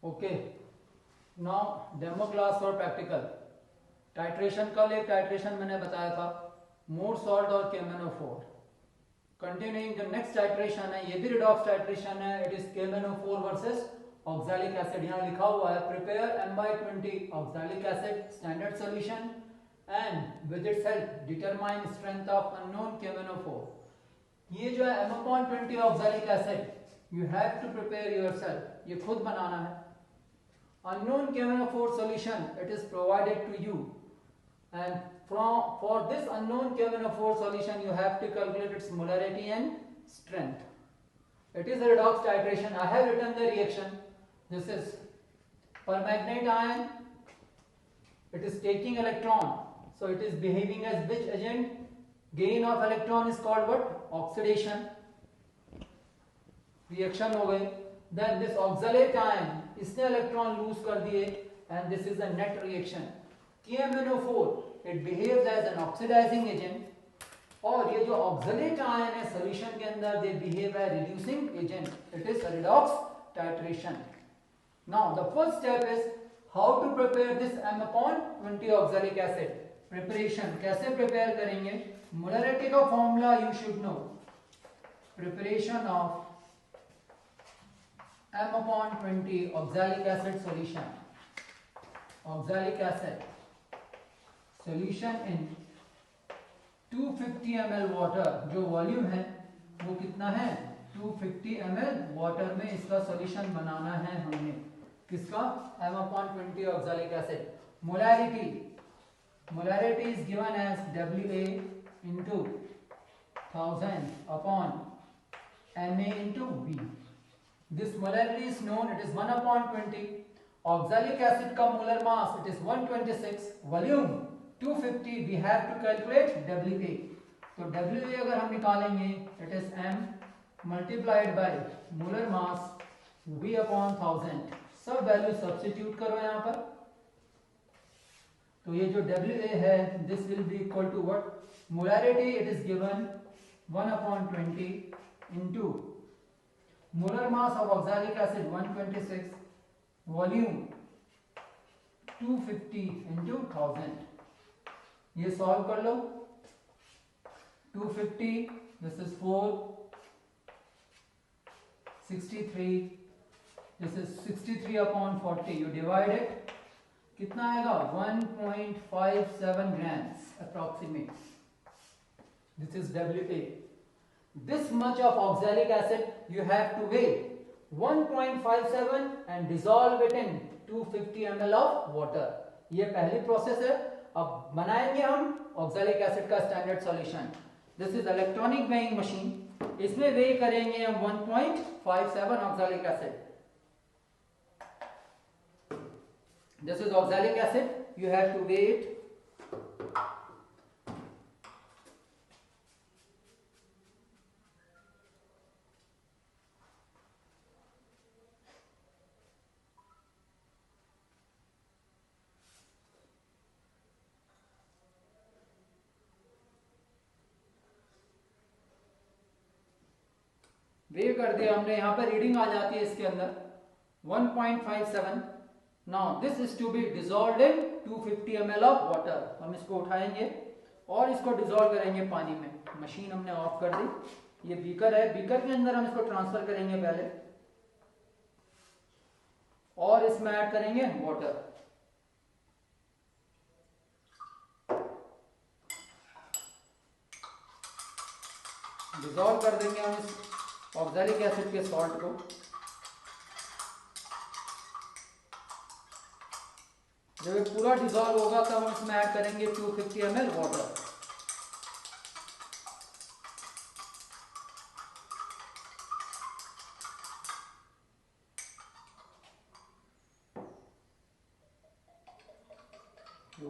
Okay, now demo class for practical. Titration, कल एक titration मैंने बताया था, मोर सॉल्ट और KMnO4। Continuing the next titration है, ये भी रिडॉक्स टाइट्रेशन है। It is KMnO4 versus oxalic acid. यहाँ लिखा हुआ है प्रिपेयर M/20 ऑक्सैलिक एसिड standard solution and with its help determine strength of unknown KMnO4। ये जो है M/20 oxalic acid you have to prepare yourself, ये खुद बनाना है। Unknown KMnO4 solution, it is provided to you, and for this unknown KMnO4 solution you have to calculate its molarity and strength. It is a redox titration. I have written the reaction. This is permanganate ion, it is taking electron, so it is behaving as which agent? Gain of electron is called what? Oxidation. Reaction हो गई। Then this oxalate ion, इसने electron lose कर दिए, and this is a net reaction. KMnO4 it behaves as an oxidizing agent, और ये जो oxalate ion है solution के अंदर they behave as reducing agent. It is a redox titration. Now the first step is how to prepare this M/20 oxalic acid. Preparation कैसे prepare करेंगे? Molarity का formula you should know. Preparation of M/20 oxalic acid solution. Oxalic acid solution in 250 ml water। जो volume है वो कितना है? 250 ml water में इसका सॉल्यूशन बनाना है हमने। किसका? M/20 oxalic acid। Molarity, molarity is given as WA into 1000 upon Na into V। This molarity is known, it is 1/20। Oxalic acid का molar mass it is 126, volume 250। we have to calculate WA। तो WA अगर हम निकालेंगे it is M multiplied by molar mass V upon 1000। सब value substitute करो यहाँ पर। तो ये जो WA है this will be equal to what? Molarity it is given 1/20 into molar mass of oxalic acid 126, volume 250 into 1000। ये सॉल्व कर लो। 250 this is 4, 63 this is 63 upon 40। you divide it, कितना आएगा? 1.57 grams approximate। this is WA। This much of oxalic acid you have to weigh 1.57 and dissolve it in 250 ml of water। ये पहली process है। अब बनाएंगे हम oxalic acid का standard solution. This is electronic weighing machine. इसमें Wei करेंगे हम 1.57 oxalic acid। This is oxalic acid, you have to weigh it। वे कर दिया हमने, यहाँ पर रीडिंग आ जाती है इसके अंदर 1.57। Now this is to be dissolved in 250 ml of water. हम इसको उठाएंगे और इसको डिसॉल्व करेंगे पानी में। मशीन हमने ऑफ कर दी। ये बीकर है, बीकर के अंदर हम इसको ट्रांसफर करेंगे पहले, और इसमें ऐड करेंगे वाटर। डिसॉल्व कर देंगे हम इस ऑक्सैलिक एसिड के सॉल्ट को। जब ये पूरा डिसॉल्व होगा तब हम इसमें ऐड करेंगे 250 ml वाटर।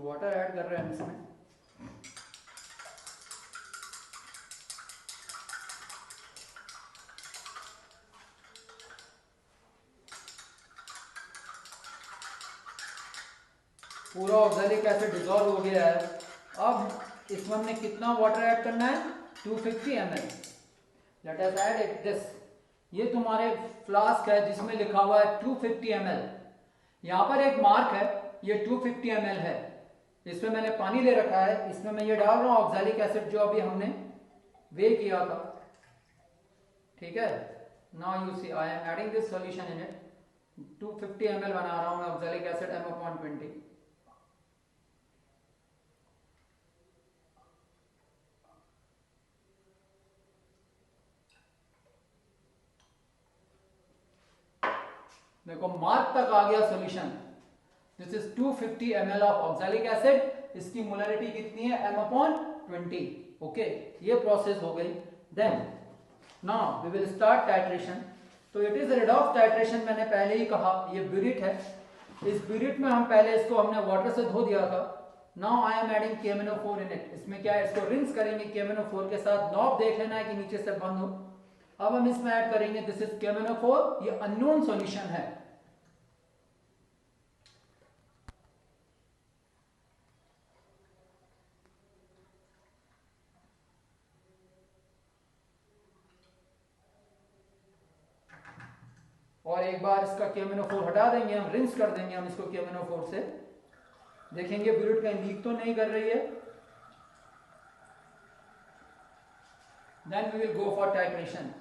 वाटर ऐड कर रहे हैं हम इसमें। पूरा ऑक्सैलिक एसिड डिसॉल्व हो गया है। अब इसमें हमने कितना वाटर ऐड करना है? 250 ml। Let us add it this ये तुम्हारे फ्लास्क है जिसमें लिखा हुआ है 250 ml। यहां पर एक मार्क है, ये 250 ml है। इसमें मैंने पानी ले रखा है, इसमें मैं ये डाल रहा हूं ऑक्सैलिक एसिड जो अभी हमने वे किया था। ठीक है, now you see I am adding this solution in it. 250 ml बना रहा हूं मैं ऑक्सैलिक एसिड M/20। देखो मार्क तक आ गया solution. This is 250 ml of oxalic acid. इसकी मोलरिटी कितनी है? M/20। ओके, ये प्रोसेस हो गई। Then now we will start titration. तो इट इज रेडॉक्स टाइट्रेशन, मैंने पहले ही कहा ये ब्यूरिट है। इस ब्यूरिट में हम पहले इसको हमने वाटर से धो दिया था। Now I am adding KMnO4 in it. इसमें क्या है, इसको रिंस करेंगे KMnO4 के साथ। नॉब देख लेना है कि नीचे से बंद हो। अब हम इसमें ऐड करेंगे, दिस इज KMnO4, ये अननोन सॉल्यूशन है। और एक बार इसका KMnO4 हटा देंगे, हम रिंस कर देंगे हम इसको KMnO4 से। देखेंगे ब्यूरिट कहीं लीक तो नहीं कर रही है। Then we will go for titration.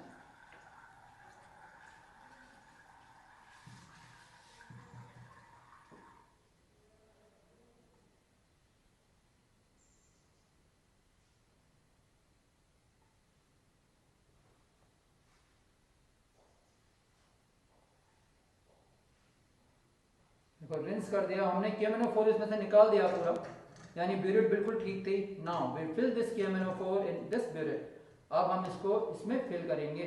Rinse कर दिया हमने, KMnO4 इसमें से निकाल दिया पूरा, यानी ब्यूरिट बिल्कुल ठीक थी। Now we fill this KMnO4 in this burette. अब हम इसको इसमें फिल करेंगे।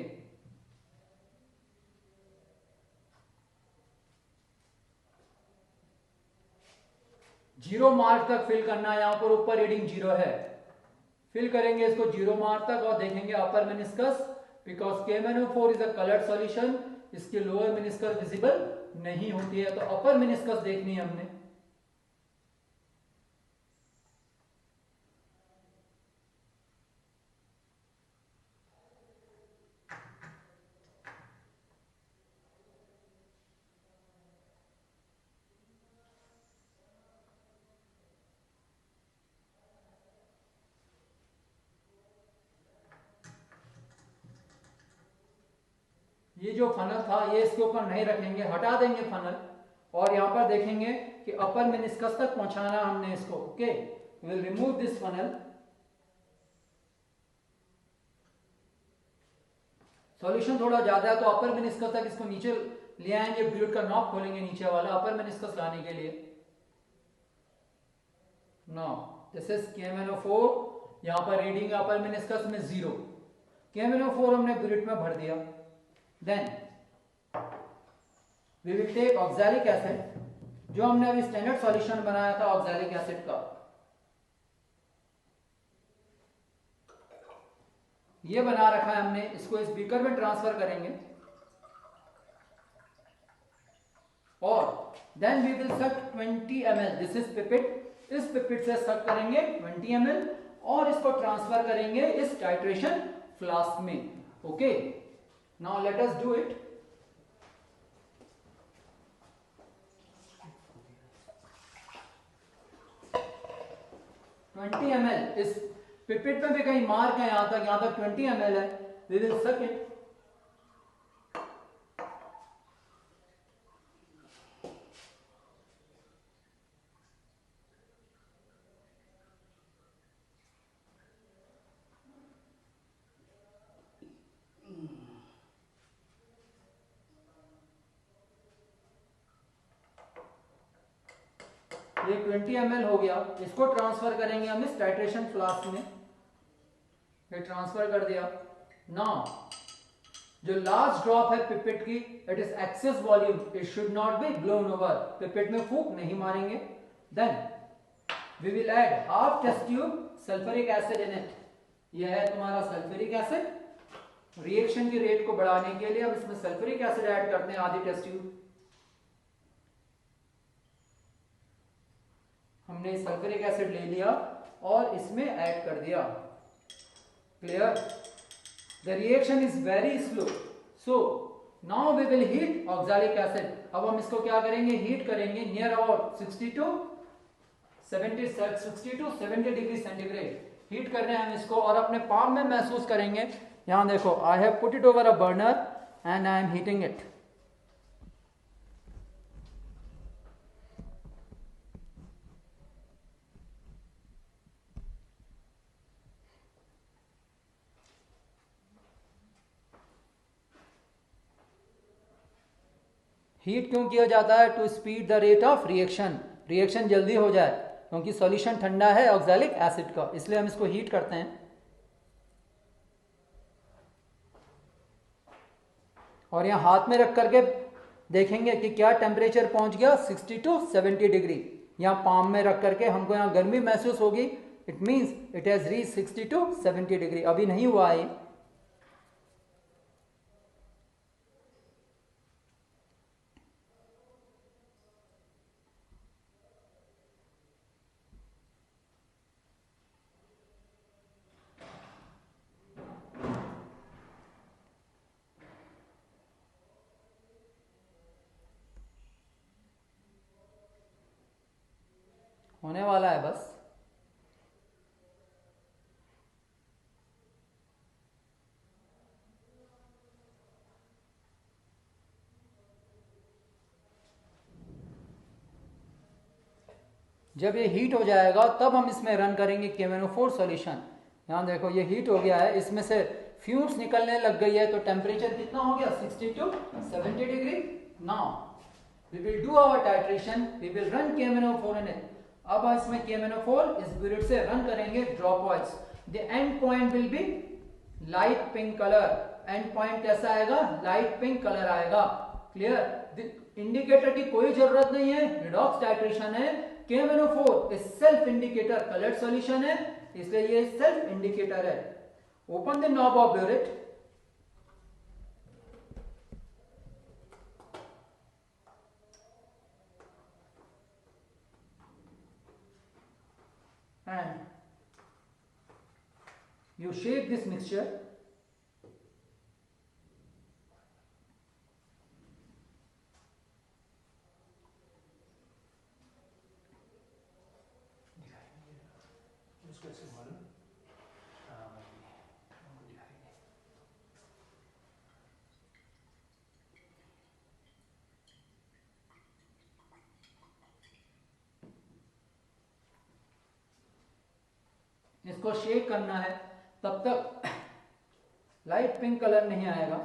जीरो मार्क तक फिल करना है, यहां पर ऊपर रीडिंग 0 है। फिल करेंगे इसको 0 मार्क तक और देखेंगे upper meniscus, because KMnO4 is a coloured solution, इसके लोअर मेनिस्कस विजिबल नहीं होती है। तो अपर मेनिस्कस देखनी है हमने। ये जो फनल था ये इसके ऊपर नहीं रखेंगे, हटा देंगे फनल। और यहां पर देखेंगे कि अपर मेनिस्कस तक पहुंचाना हमने इसको। Okay, will remove this funnel. Solution थोड़ा ज्यादा है तो अपर मेनिस्कस तक इसको नीचे ले आएंगे, ब्यूरिट का नॉब खोलेंगे नीचे वाला अपर मेनिस्कस लाने के लिए। No, this is KMnO4। यहां पर रीडिंग अपर मेनिस्कस में 0। KMnO4 हमने ब्यूरिट में भर दिया। Then we will take oxalic acid, जो हमने अभी स्टैंडर्ड सॉल्यूशन बनाया था ऑक्सैलिक एसिड का। ये बना रखा है हमने, इसको इस बीकर में ट्रांसफर करेंगे और देन वी विल सक 20 ml। This is pipette. इस पिपेट से सक करेंगे 20 ml और इसको ट्रांसफर करेंगे इस टाइट्रेशन फ्लास्क में। Okay, now let us do it. Twenty ml, इस पिपेट में भी कहीं मार्क है, यहां तक 20 ml है। वी विल सक इट। ये 20 ml हो गया, इसको ट्रांसफर करेंगे हम इस टाइट्रेशन फ्लास्क में। ये ट्रांसफर कर दिया। नाउ जो लास्ट ड्रॉप है पिपेट की, it is excess volume, it should not be blown over. Pipette में फूंक नहीं मारेंगे। Then we will add half test tube sulphuric acid in it. यह है तुम्हारा सल्फ्यूरिक एसिड। रिएक्शन की रेट को बढ़ाने के लिए हम इसमें सल्फ्यूरिक एसिड ऐड करते हैं, आधी टेस्ट ट्यूब। हमने सल्फ्यूरिक एसिड ले लिया और इसमें ऐड कर दिया। Clear? The reaction is very slow, so now we will heat oxalic acid. अब हम इसको क्या करेंगे, हीट करेंगे near about 60 to 70 degree centigrade. Heat कर रहे हैं हम इसको और अपने पाम में महसूस करेंगे. यहां देखो, I have put it over a burner and I am heating it. Heat क्यों किया जाता है? To speed the rate of reaction. Reaction जल्दी हो जाए क्योंकि सॉल्यूशन ठंडा है ऑक्सैलिक एसिड का, इसलिए हम इसको हीट करते हैं. और यहां हाथ में रख करके देखेंगे कि क्या टेम्परेचर पहुंच गया, 60 टू 70 डिग्री. यहां पाम में रख करके हमको यहां गर्मी महसूस होगी. It means it has reach 60 to 70 degree. अभी नहीं हुआ है. होने वाला है बस. जब ये हीट हो जाएगा तब हम इसमें रन करेंगे KMnO4 सॉल्यूशन. यहाँ देखो ये हीट हो गया है, इसमें से फ्यूम्स निकलने लग गई है, तो टेम्परेचर कितना हो गया, 60 to 70 degree. Now we will do our titration. We will run KMnO4 in it. अब इसमें KMnO4 इस ब्यूरेट से रन करेंगे dropwise. The end point will be light pink colour. End point कैसा आएगा, लाइट पिंक कलर आएगा. Clear. Indicator की कोई जरूरत नहीं है, रिडॉक्स टाइट्रेशन है. KMnO4 is self indicator, coloured solution है, इसलिए ये सेल्फ इंडिकेटर है. Open the knob of burette. And you shake this mixture. इसको शेक करना है, तब तक लाइट पिंक कलर नहीं आएगा.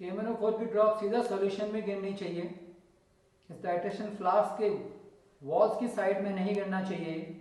KMnO4 की ड्रॉप सीधा सॉल्यूशन में गिरनी चाहिए. इस टाइट्रेशन फ्लास्क के वॉल्स की साइड में नहीं गिरना चाहिए.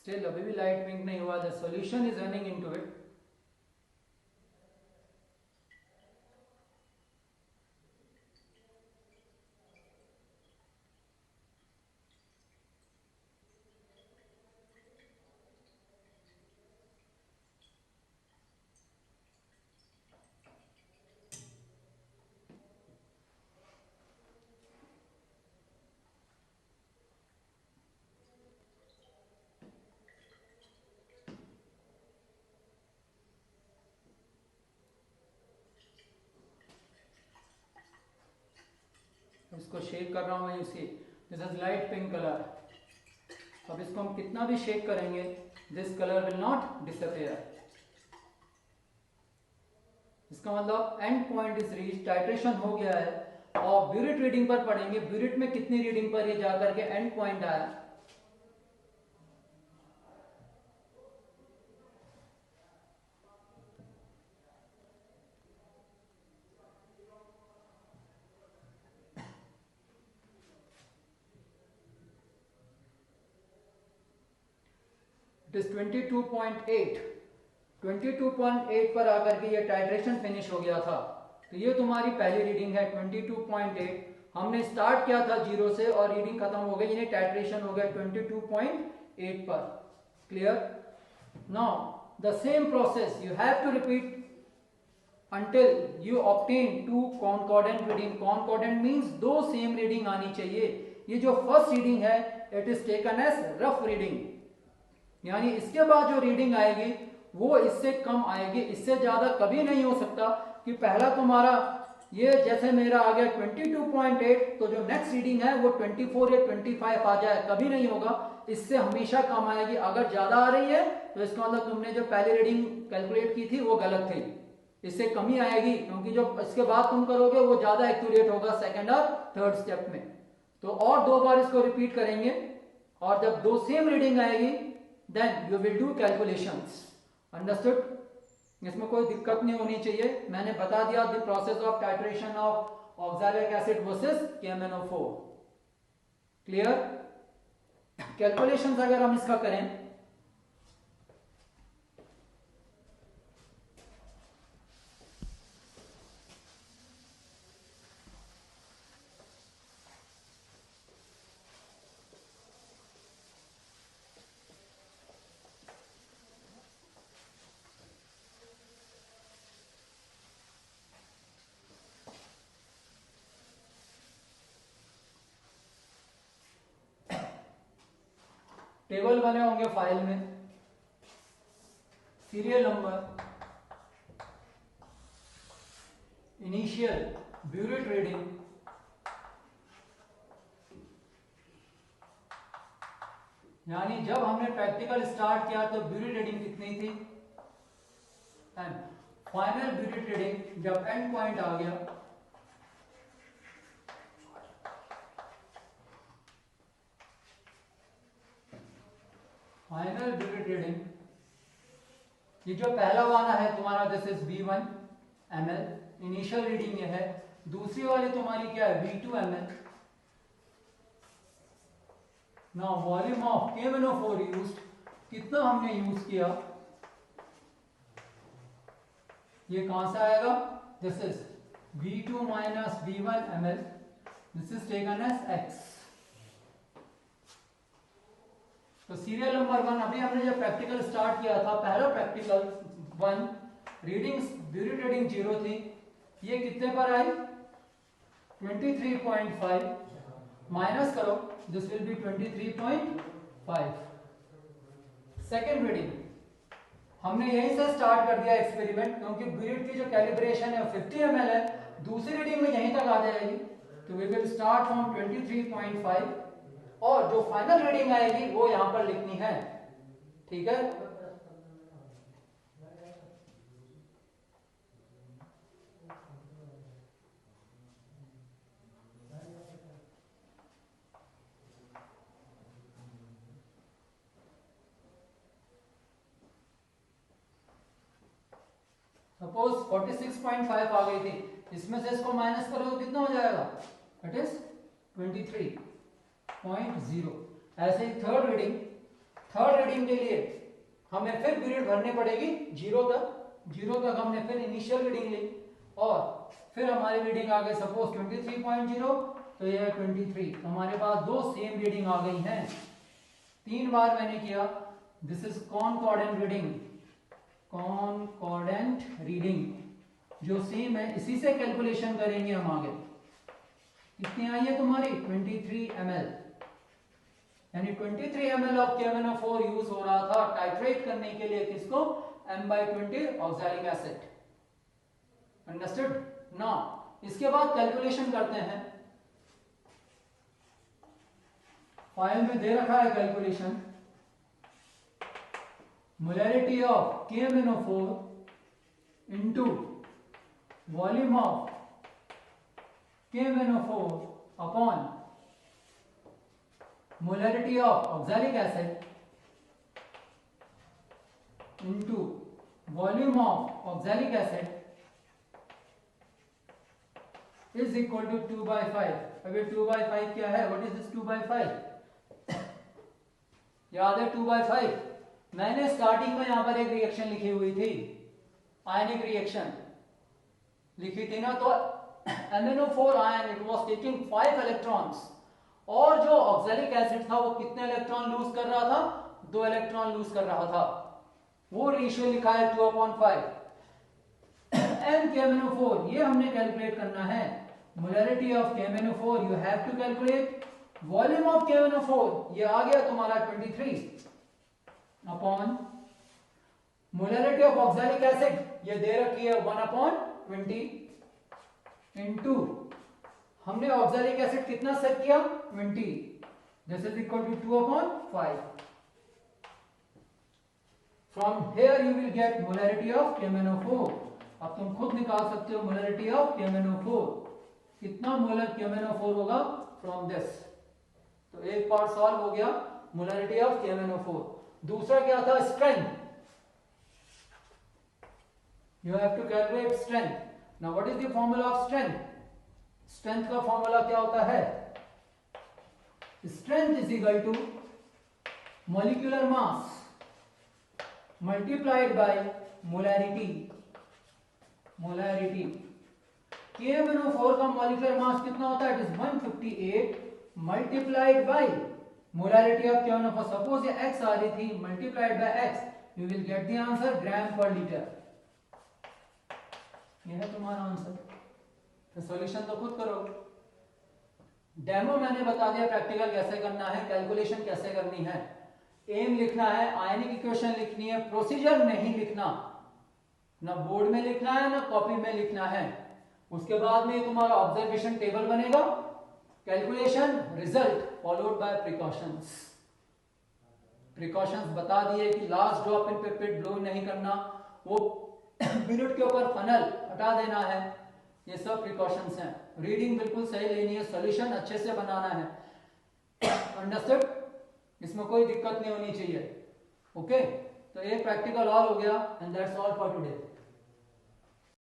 स्टिल अभी भी लाइट पिंक नहीं हुआ, the solution is running into it. इसको शेक कर रहा हूं मैं, you see this is light pink colour. अब इसको हम कितना भी शेक करेंगे this colour will not disappear. इसका मतलब and point is reach, titration हो गया है। और ब्यूरिट रीडिंग पर पढ़ेंगे, ब्यूरिट में कितनी रीडिंग पर ये जाकर के एंड पॉइंट आया। इट इज 22.8 22.8 पर आकर के ये टाइट्रेशन फिनिश हो गया था। तो ये तुम्हारी पहली रीडिंग है 22.8। हमने स्टार्ट किया था 0 से और रीडिंग खत्म हो गई, यानी टाइट्रेशन हो गया 22.8 पर। Clear? Now the same process you have to repeat until you obtain two concordant reading। concordant means दो सेम रीडिंग आनी चाहिए। ये जो फर्स्ट रीडिंग है it is taken as rough reading, यानी इसके बाद जो रीडिंग आएगी वो इससे कम आएगी, इससे ज्यादा कभी नहीं हो सकता कि पहला तुम्हारा ये जैसे मेरा आ गया 22.8 तो जो नेक्स्ट रीडिंग है वो 24 या 25 आ जाए, कभी नहीं होगा। इससे हमेशा कम आएगी। अगर ज्यादा आ रही है तो इसका मतलब तुमने जो पहली रीडिंग कैलकुलेट की थी वो गलत थी, इससे कमी आएगी, क्योंकि जो इसके बाद तुम करोगे वो ज्यादा एक्यूरेट होगा सेकंड और थर्ड स्टेप में। तो और दो बार इसको रिपीट करेंगे और जब दो सेम रीडिंग आएगी then you will do calculations. Understood? इसमें कोई दिक्कत नहीं होनी चाहिए। मैंने बता दिया the process of titration of oxalic acid versus KMnO4। Clear? Calculations अगर हम इसका करें टेबल बने होंगे फाइल में, serial number, initial burette reading, यानी जब हमने प्रैक्टिकल स्टार्ट किया तो ब्यूरिट रीडिंग कितनी थी, एंड फाइनल ब्यूरिट रीडिंग जब एंड पॉइंट आ गया फाइनल ब्यूरिट रीडिंग, ये जो पहला वाला है तुम्हारा this is V1 ml, initial reading ये है। दूसरी वाली तुम्हारी क्या है V2 ml। Now volume of KMnO4 used, कितना हमने यूज किया, ये कहां से आएगा, this is V2 minus V1 ml, this is taken as X। तो सीरियल नंबर 1 अभी हमने जब प्रैक्टिकल स्टार्ट किया था, पहला प्रैक्टिकल 1 रीडिंग ब्यूरिट रीडिंग 0 थी, ये कितने पर आई 23.5, माइनस करो this will be 23.5। Second reading हमने यहीं से स्टार्ट कर दिया एक्सपेरिमेंट, क्योंकि ब्यूरिट की जो कैलिब्रेशन है 50 ml है, दूसरी रीडिंग में यहीं तक आ जाएगी। तो वी विल स्टार्ट फ्रॉम 23.5 और जो फाइनल रीडिंग आएगी वो यहां पर लिखनी है। ठीक है? सपोज 46.5 आ गई थी, इसमें से इसको माइनस करो तो कितना हो जाएगा, इट इज 23.0। ऐसे ही थर्ड रीडिंग थर्ड रीडिंग के लिए हमें फिर पीरियड भरनी पड़ेगी 0 तक हमने फिर इनिशियल रीडिंग ली और फिर हमारी रीडिंग आ गई सपोज 23.0, तो ये 23, हमारे पास दो सेम रीडिंग आ गई हैं। 3 बार मैंने किया, दिस इज कॉनकॉर्डेंट रीडिंग जो सेम है, इसी से कैलकुलेशन करेंगे हम आगे। कितनी आई है तुम्हारी 23 ml, यानी 23 ml ऑफ KMnO4 यूज हो रहा था टाइट्रेट करने के लिए किसको, M/20 oxalic acid. Understood. Now इसके बाद कैलकुलेशन करते हैं। फाइल में दे रखा है calculation, molarity of KMnO4 into volume of KMnO4 upon molarity of oxalic acid into volume of oxalic acid is equal to 2/5। अभी 2/5 क्या है, what is this 2/5? याद है 2/5 मैंने स्टार्टिंग में यहां पर एक रिएक्शन लिखी हुई थी, आयनिक रिएक्शन लिखी थी ना, तो MnO4 ion it was taking 5 electrons और जो ऑक्सैलिक एसिड था वो कितने इलेक्ट्रॉन लूज कर रहा था, 2 इलेक्ट्रॉन लूज कर रहा था। वो रेशियो लिखा है 2/5। एंड KMnO4 ये हमने कैलकुलेट करना है, molarity of KMnO4 you have to calculate, volume of KMnO4 ये आ गया तुम्हारा 23 upon molarity of oxalic acid ये दे रखी है 1/20 इनटू हमने ऑक्सैलिक एसिड कितना सेट किया 20, this is equal to 2/5। From here you will get molarity of KMnO4। अब तुम खुद निकाल सकते हो मोलैरिटी ऑफ KMnO4, कितना मोलर KMnO4 होगा फ्रॉम दिस। तो एक पार्ट सॉल्व हो गया, मोलैरिटी ऑफ KMnO4। दूसरा क्या था, strength. You have to calculate strength. Now what is the formula of strength? Strength का फॉर्मूला क्या होता है, strength is equal to molecular mass multiplied by molarity. KMnO4 का मॉलिक्यूलर मास कितना होता है, it is 158 multiplied by molarity of KMnO4। Suppose ये x आ रही थी, multiplied by x, you will get the answer gram per litre. ये है तुम्हारा आंसर। तो सॉल्यूशन तो खुद करो। डेमो मैंने बता दिया प्रैक्टिकल कैसे करना है, कैलकुलेशन कैसे करनी है। एम लिखना है, आयनिक इक्वेशन लिखनी है, प्रोसीजर नहीं लिखना, ना बोर्ड में लिखना है ना कॉपी में लिखना है। उसके बाद में तुम्हारा ऑब्जर्वेशन टेबल बनेगा, calculation, result followed by precautions. Precautions बता दिए कि लास्ट ड्रॉप इन पे पिट ब्लो नहीं करना, वो पीरियड के ऊपर फनल हटा देना है, ये सब प्रिकॉशंस हैं। रीडिंग बिल्कुल सही लेनी है, सॉल्यूशन अच्छे से बनाना है। अंडरस्टूड? इसमें कोई दिक्कत नहीं होनी चाहिए। ओके, तो एक प्रैक्टिकल ऑल हो गया and that's all for today.